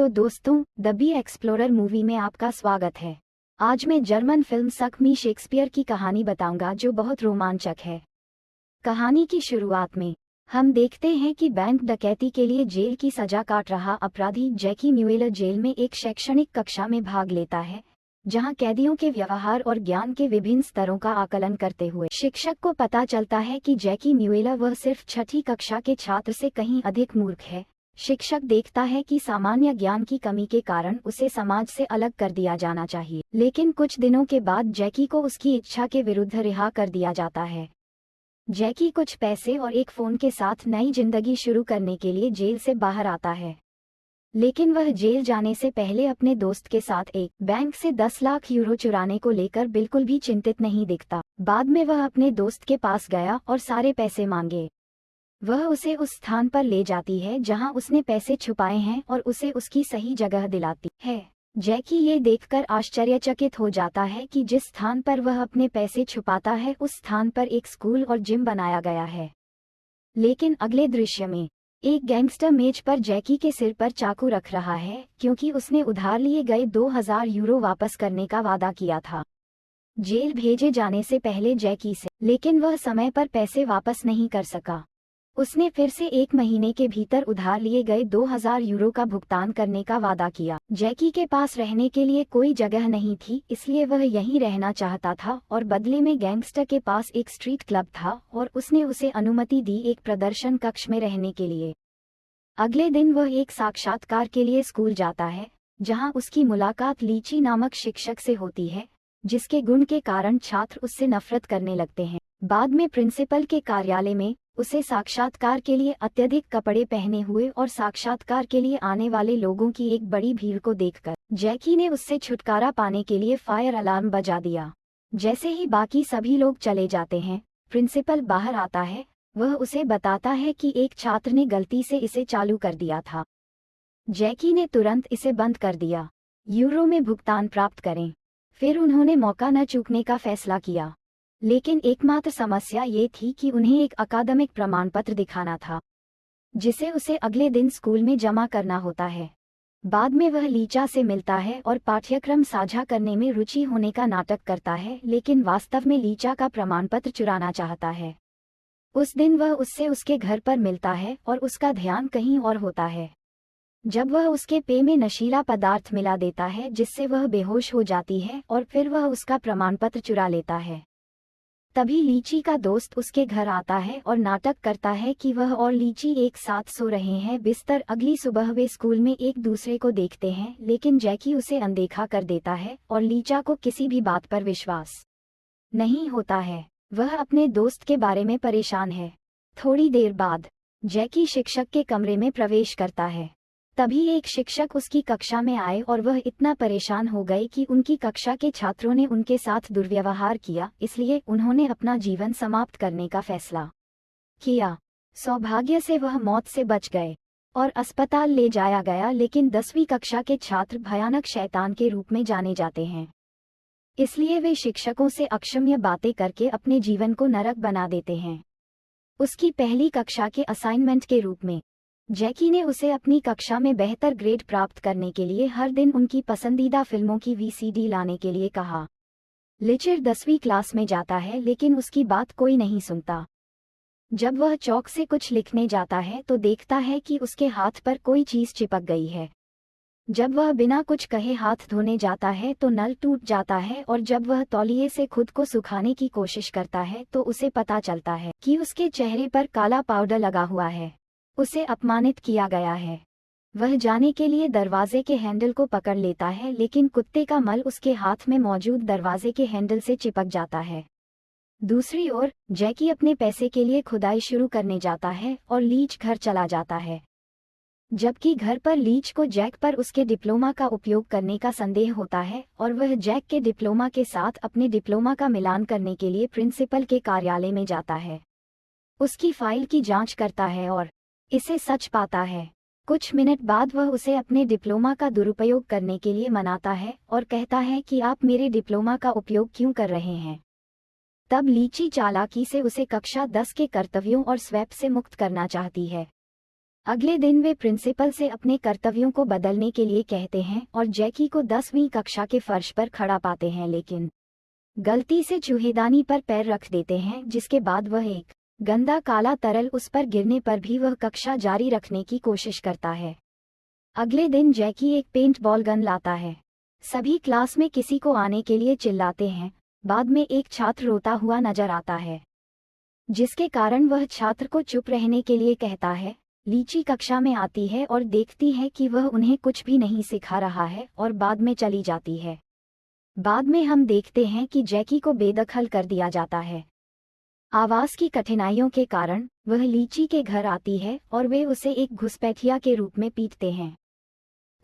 तो दोस्तों, the B explorer movie में आपका स्वागत है। आज मैं जर्मन फिल्म सक मी शेक्सपियर की कहानी बताऊंगा जो बहुत रोमांचक है। कहानी की शुरुआत में हम देखते हैं कि बैंक डकैती के लिए जेल की सजा काट रहा अपराधी जैकी म्यूएलर जेल में एक शैक्षणिक कक्षा में भाग लेता है, जहां कैदियों के व्यवहार और ज्ञान के विभिन्न स्तरों का आकलन करते हुए शिक्षक को पता चलता है कि जैकी म्यूएलर वह सिर्फ छठी कक्षा के छात्र से कहीं अधिक मूर्ख है। शिक्षक देखता है कि सामान्य ज्ञान की कमी के कारण उसे समाज से अलग कर दिया जाना चाहिए, लेकिन कुछ दिनों के बाद जैकी को उसकी इच्छा के विरुद्ध रिहा कर दिया जाता है। जैकी कुछ पैसे और एक फोन के साथ नई जिंदगी शुरू करने के लिए जेल से बाहर आता है, लेकिन वह जेल जाने से पहले अपने दोस्त के साथ एक बैंक से 10 लाख यूरो चुराने को लेकर बिल्कुल भी चिंतित नहीं दिखता। बाद में वह अपने दोस्त के पास गया और सारे पैसे मांगे। वह उसे उस स्थान पर ले जाती है जहां उसने पैसे छुपाए हैं और उसे उसकी सही जगह दिलाती है। जैकी ये देखकर आश्चर्यचकित हो जाता है कि जिस स्थान पर वह अपने पैसे छुपाता है उस स्थान पर एक स्कूल और जिम बनाया गया है। लेकिन अगले दृश्य में एक गैंगस्टर मेज पर जैकी के सिर पर चाकू रख रहा है, क्योंकि उसने उधार लिए गए 2000 यूरो वापस करने का वादा किया था जेल भेजे जाने से पहले जैकी से, लेकिन वह समय पर पैसे वापस नहीं कर सका। उसने फिर से 1 महीने के भीतर उधार लिए गए 2000 यूरो का भुगतान करने का वादा किया। जैकी के पास रहने के लिए कोई जगह नहीं थी, इसलिए वह यहीं रहना चाहता था और बदले में गैंगस्टर के पास एक स्ट्रीट क्लब था और उसने उसे अनुमति दी एक प्रदर्शन कक्ष में रहने के लिए। अगले दिन वह एक साक्षात्कार के लिए स्कूल जाता है, जहां उसकी मुलाकात लीची नामक शिक्षक से होती है, जिसके गुण के कारण छात्र उससे नफरत करने लगते हैं। बाद में प्रिंसिपल के कार्यालय में उसे साक्षात्कार के लिए अत्यधिक कपड़े पहने हुए और साक्षात्कार के लिए आने वाले लोगों की एक बड़ी भीड़ को देखकर जैकी ने उससे छुटकारा पाने के लिए फायर अलार्म बजा दिया। जैसे ही बाकी सभी लोग चले जाते हैं, प्रिंसिपल बाहर आता है। वह उसे बताता है कि एक छात्र ने गलती से इसे चालू कर दिया था। जैकी ने तुरंत इसे बंद कर दिया। यूरो में भुगतान प्राप्त करें। फिर उन्होंने मौका न चूकने का फैसला किया, लेकिन एकमात्र समस्या ये थी कि उन्हें एक अकादमिक प्रमाण पत्र दिखाना था, जिसे उसे अगले दिन स्कूल में जमा करना होता है। बाद में वह लीचा से मिलता है और पाठ्यक्रम साझा करने में रुचि होने का नाटक करता है, लेकिन वास्तव में लीचा का प्रमाण पत्र चुराना चाहता है। उस दिन वह उससे उसके घर पर मिलता है और उसका ध्यान कहीं और होता है। जब वह उसके पेय में नशीला पदार्थ मिला देता है जिससे वह बेहोश हो जाती है और फिर वह उसका प्रमाण पत्र चुरा लेता है। तभी लीची का दोस्त उसके घर आता है और नाटक करता है कि वह और लीची एक साथ सो रहे हैं बिस्तर। अगली सुबह वे स्कूल में एक दूसरे को देखते हैं, लेकिन जैकी उसे अनदेखा कर देता है और लीचा को किसी भी बात पर विश्वास नहीं होता है। वह अपने दोस्त के बारे में परेशान है। थोड़ी देर बाद जैकी शिक्षक के कमरे में प्रवेश करता है। तभी एक शिक्षक उसकी कक्षा में आए और वह इतना परेशान हो गए कि उनकी कक्षा के छात्रों ने उनके साथ दुर्व्यवहार किया, इसलिए उन्होंने अपना जीवन समाप्त करने का फैसला किया। सौभाग्य से वह मौत से बच गए और अस्पताल ले जाया गया, लेकिन 10वीं कक्षा के छात्र भयानक शैतान के रूप में जाने जाते हैं, इसलिए वे शिक्षकों से अक्षम्य बातें करके अपने जीवन को नरक बना देते हैं। उसकी पहली कक्षा के असाइनमेंट के रूप में जैकी ने उसे अपनी कक्षा में बेहतर ग्रेड प्राप्त करने के लिए हर दिन उनकी पसंदीदा फिल्मों की वीसीडी लाने के लिए कहा। लिचर 10वीं क्लास में जाता है, लेकिन उसकी बात कोई नहीं सुनता। जब वह चौक से कुछ लिखने जाता है तो देखता है कि उसके हाथ पर कोई चीज चिपक गई है। जब वह बिना कुछ कहे हाथ धोने जाता है तो नल टूट जाता है और जब वह तौलिए से खुद को सुखाने की कोशिश करता है तो उसे पता चलता है कि उसके चेहरे पर काला पाउडर लगा हुआ है। उसे अपमानित किया गया है। वह जाने के लिए दरवाजे के हैंडल को पकड़ लेता है, लेकिन कुत्ते का मल उसके हाथ में मौजूद दरवाजे के हैंडल से चिपक जाता है। दूसरी ओर जैकी अपने पैसे के लिए खुदाई शुरू करने जाता है और लीच घर चला जाता है। जबकि घर पर लीच को जैक पर उसके डिप्लोमा का उपयोग करने का संदेह होता है और वह जैक के डिप्लोमा के साथ अपने डिप्लोमा का मिलान करने के लिए प्रिंसिपल के कार्यालय में जाता है। उसकी फाइल की जांच करता है और इसे सच पाता है। कुछ मिनट बाद वह उसे अपने डिप्लोमा का दुरुपयोग करने के लिए मनाता है और कहता है कि आप मेरे डिप्लोमा का उपयोग क्यों कर रहे हैं। तब लीची चालाकी से उसे कक्षा 10 के कर्तव्यों और स्वैप से मुक्त करना चाहती है। अगले दिन वे प्रिंसिपल से अपने कर्तव्यों को बदलने के लिए कहते हैं और जैकी को 10वीं कक्षा के फर्श पर खड़ा पाते हैं, लेकिन गलती से चूहेदानी पर पैर रख देते हैं, जिसके बाद वह एक गंदा काला तरल उस पर गिरने पर भी वह कक्षा जारी रखने की कोशिश करता है। अगले दिन जैकी एक पेंट बॉल गन लाता है। सभी क्लास में किसी को आने के लिए चिल्लाते हैं। बाद में एक छात्र रोता हुआ नजर आता है, जिसके कारण वह छात्र को चुप रहने के लिए कहता है। लीची कक्षा में आती है और देखती है कि वह उन्हें कुछ भी नहीं सिखा रहा है और बाद में चली जाती है। बाद में हम देखते हैं कि जैकी को बेदखल कर दिया जाता है। आवास की कठिनाइयों के कारण वह लीची के घर आती है और वे उसे एक घुसपैठिया के रूप में पीटते हैं।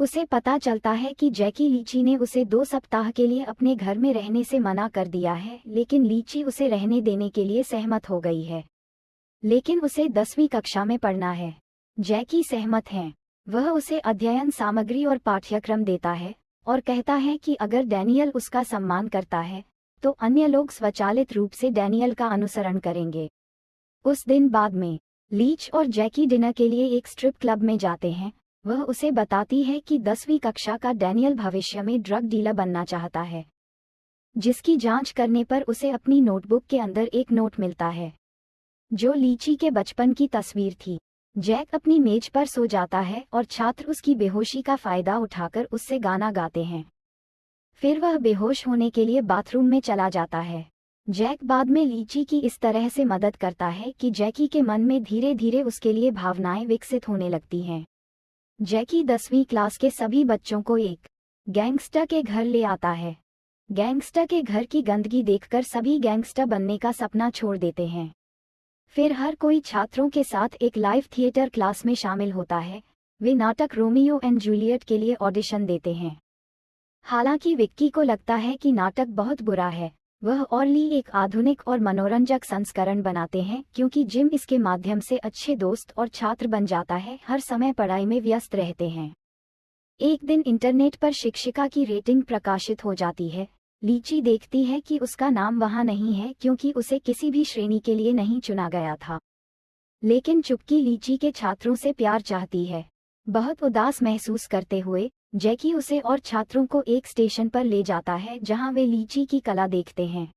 उसे पता चलता है कि जैकी लीची ने उसे 2 सप्ताह के लिए अपने घर में रहने से मना कर दिया है, लेकिन लीची उसे रहने देने के लिए सहमत हो गई है। लेकिन उसे 10वीं कक्षा में पढ़ना है। जैकी सहमत है। वह उसे अध्ययन सामग्री और पाठ्यक्रम देता है और कहता है कि अगर डैनियल उसका सम्मान करता है तो अन्य लोग स्वचालित रूप से डैनियल का अनुसरण करेंगे। उस दिन बाद में लीच और जैकी डिनर के लिए एक स्ट्रिप क्लब में जाते हैं। वह उसे बताती है कि 10वीं कक्षा का डैनियल भविष्य में ड्रग डीलर बनना चाहता है, जिसकी जांच करने पर उसे अपनी नोटबुक के अंदर एक नोट मिलता है जो लीची के बचपन की तस्वीर थी। जैक अपनी मेज पर सो जाता है और छात्र उसकी बेहोशी का फायदा उठाकर उससे गाना गाते हैं। फिर वह बेहोश होने के लिए बाथरूम में चला जाता है। जैक बाद में लीची की इस तरह से मदद करता है कि जैकी के मन में धीरे धीरे उसके लिए भावनाएं विकसित होने लगती हैं। जैकी 10वीं क्लास के सभी बच्चों को एक गैंगस्टर के घर ले आता है। गैंगस्टर के घर की गंदगी देखकर सभी गैंगस्टर बनने का सपना छोड़ देते हैं। फिर हर कोई छात्रों के साथ एक लाइव थिएटर क्लास में शामिल होता है। वे नाटक रोमियो एंड जूलियट के लिए ऑडिशन देते हैं। हालांकि विक्की को लगता है कि नाटक बहुत बुरा है, वह और ली एक आधुनिक और मनोरंजक संस्करण बनाते हैं क्योंकि जिम इसके माध्यम से अच्छे दोस्त और छात्र बन जाता है, हर समय पढ़ाई में व्यस्त रहते हैं। एक दिन इंटरनेट पर शिक्षिका की रेटिंग प्रकाशित हो जाती है। लीची देखती है कि उसका नाम वहां नहीं है क्योंकि उसे किसी भी श्रेणी के लिए नहीं चुना गया था। लेकिन चुपकी लीची के छात्रों से प्यार चाहती है। बहुत उदास महसूस करते हुए जैकी उसे और छात्रों को एक स्टेशन पर ले जाता है जहां वे लीची की कला देखते हैं,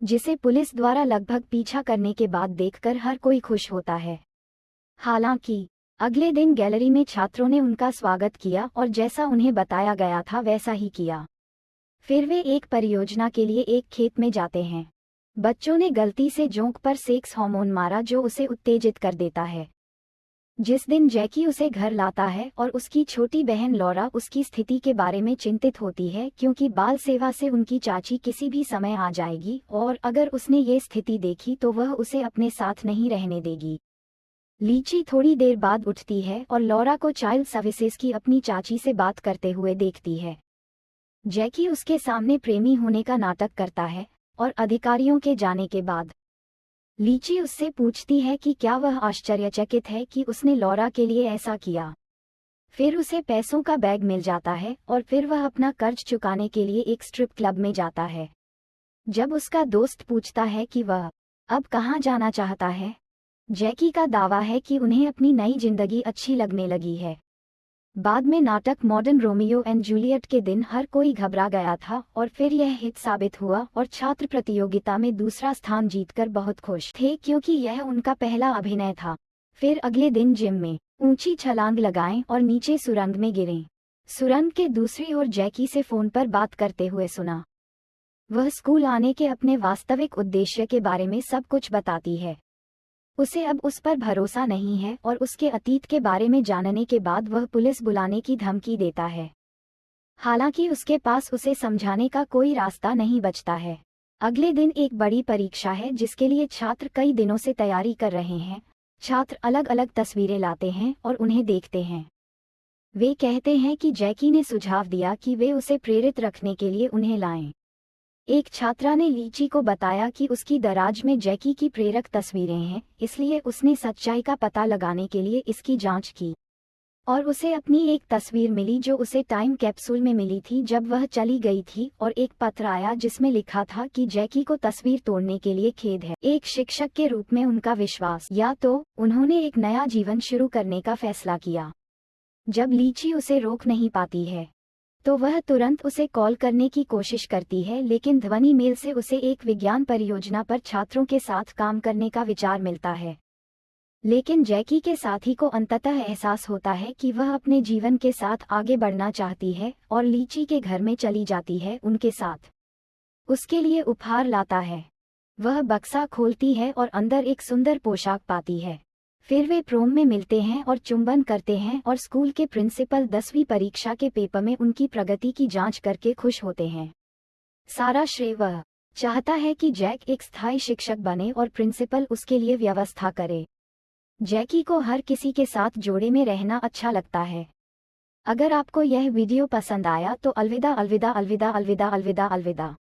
जिसे पुलिस द्वारा लगभग पीछा करने के बाद देखकर हर कोई खुश होता है। हालांकि अगले दिन गैलरी में छात्रों ने उनका स्वागत किया और जैसा उन्हें बताया गया था वैसा ही किया। फिर वे एक परियोजना के लिए एक खेत में जाते हैं। बच्चों ने गलती से जोंक पर सेक्स हार्मोन मारा जो उसे उत्तेजित कर देता है। जिस दिन जैकी उसे घर लाता है और उसकी छोटी बहन लॉरा उसकी स्थिति के बारे में चिंतित होती है क्योंकि बाल सेवा से उनकी चाची किसी भी समय आ जाएगी और अगर उसने ये स्थिति देखी तो वह उसे अपने साथ नहीं रहने देगी। लीची थोड़ी देर बाद उठती है और लॉरा को चाइल्ड सर्विसेज की अपनी चाची से बात करते हुए देखती है। जैकी उसके सामने प्रेमी होने का नाटक करता है और अधिकारियों के जाने के बाद लीची उससे पूछती है कि क्या वह आश्चर्यचकित है कि उसने लॉरा के लिए ऐसा किया। फिर उसे पैसों का बैग मिल जाता है और फिर वह अपना कर्ज चुकाने के लिए एक स्ट्रिप क्लब में जाता है। जब उसका दोस्त पूछता है कि वह अब कहाँ जाना चाहता है, जैकी का दावा है कि उन्हें अपनी नई जिंदगी अच्छी लगने लगी है। बाद में नाटक मॉडर्न रोमियो एंड जूलियट के दिन हर कोई घबरा गया था और फिर यह हिट साबित हुआ और छात्र प्रतियोगिता में दूसरा स्थान जीतकर बहुत खुश थे क्योंकि यह उनका पहला अभिनय था। फिर अगले दिन जिम में ऊंची छलांग लगाएं और नीचे सुरंग में गिरें। सुरंग के दूसरी ओर जैकी से फोन पर बात करते हुए सुना। वह स्कूल आने के अपने वास्तविक उद्देश्य के बारे में सब कुछ बताती है। उसे अब उस पर भरोसा नहीं है और उसके अतीत के बारे में जानने के बाद वह पुलिस बुलाने की धमकी देता है। हालांकि उसके पास उसे समझाने का कोई रास्ता नहीं बचता है। अगले दिन एक बड़ी परीक्षा है जिसके लिए छात्र कई दिनों से तैयारी कर रहे हैं। छात्र अलग अलग तस्वीरें लाते हैं और उन्हें देखते हैं। वे कहते हैं कि जैकी ने सुझाव दिया कि वे उसे प्रेरित रखने के लिए उन्हें लाएं। एक छात्रा ने लीची को बताया कि उसकी दराज में जैकी की प्रेरक तस्वीरें हैं, इसलिए उसने सच्चाई का पता लगाने के लिए इसकी जांच की। और उसे अपनी एक तस्वीर मिली जो उसे टाइम कैप्सूल में मिली थी जब वह चली गई थी, और एक पत्र आया जिसमें लिखा था कि जैकी को तस्वीर तोड़ने के लिए खेद है। एक शिक्षक के रूप में उनका विश्वास, या तो उन्होंने एक नया जीवन शुरू करने का फैसला किया। जब लीची उसे रोक नहीं पाती है तो वह तुरंत उसे कॉल करने की कोशिश करती है, लेकिन ध्वनि मेल से उसे एक विज्ञान परियोजना पर छात्रों के साथ काम करने का विचार मिलता है। लेकिन जैकी के साथी को अंततः एहसास होता है कि वह अपने जीवन के साथ आगे बढ़ना चाहती है और लीची के घर में चली जाती है उनके साथ। उसके लिए उपहार लाता है। वह बक्सा खोलती है और अंदर एक सुंदर पोशाक पाती है। फिर वे प्रोम में मिलते हैं और चुंबन करते हैं, और स्कूल के प्रिंसिपल 10वीं परीक्षा के पेपर में उनकी प्रगति की जांच करके खुश होते हैं। सारा श्रेय वह चाहता है कि जैक एक स्थायी शिक्षक बने और प्रिंसिपल उसके लिए व्यवस्था करे। जैकी को हर किसी के साथ जोड़े में रहना अच्छा लगता है। अगर आपको यह वीडियो पसंद आया तो अलविदा अलविदा अलविदा अलविदा अलविदा अलविदा।